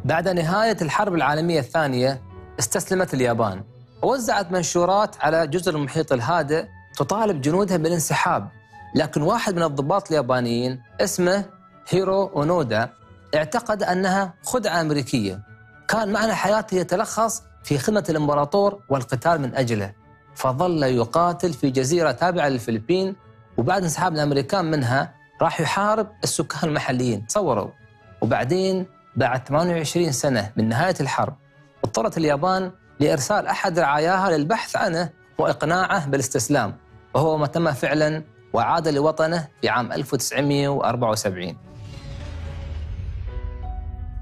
بعد نهاية الحرب العالمية الثانية استسلمت اليابان ووزعت منشورات على جزر المحيط الهادئ تطالب جنودها بالانسحاب، لكن واحد من الضباط اليابانيين اسمه هيرو أونودا اعتقد أنها خدعة أمريكية، كان معنى حياته يتلخص في خدمة الإمبراطور والقتال من أجله، فظل يقاتل في جزيرة تابعة للفلبين، وبعد انسحاب الأمريكان منها راح يحارب السكان المحليين. تصوروا. وبعدين بعد 28 سنة من نهاية الحرب اضطرت اليابان لإرسال أحد رعاياها للبحث عنه وإقناعه بالاستسلام، وهو ما تم فعلاً وعاد لوطنه في عام 1974.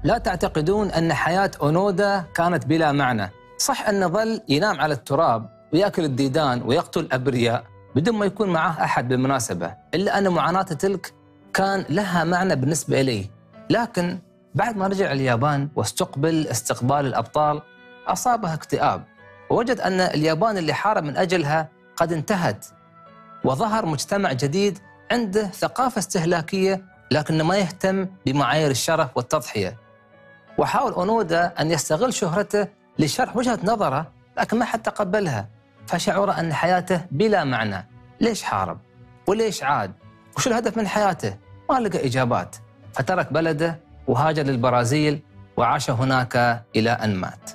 لا تعتقدون أن حياة أونودا كانت بلا معنى. صح أنه ظل ينام على التراب ويأكل الديدان ويقتل الأبرياء بدون ما يكون معه أحد بالمناسبة، إلا أن معاناته تلك كان لها معنى بالنسبة إليه. لكن بعد ما رجع اليابان واستقبل استقبال الأبطال أصابه اكتئاب، ووجد أن اليابان اللي حارب من أجلها قد انتهت، وظهر مجتمع جديد عنده ثقافة استهلاكية لكنه ما يهتم بمعايير الشرف والتضحية. وحاول أونودا أن يستغل شهرته لشرح وجهة نظره، لكن ما حد تقبلها، فشعر أن حياته بلا معنى. ليش حارب؟ وليش عاد؟ وشو الهدف من حياته؟ ما لقى إجابات، فترك بلده وهاجر للبرازيل وعاش هناك إلى أن مات.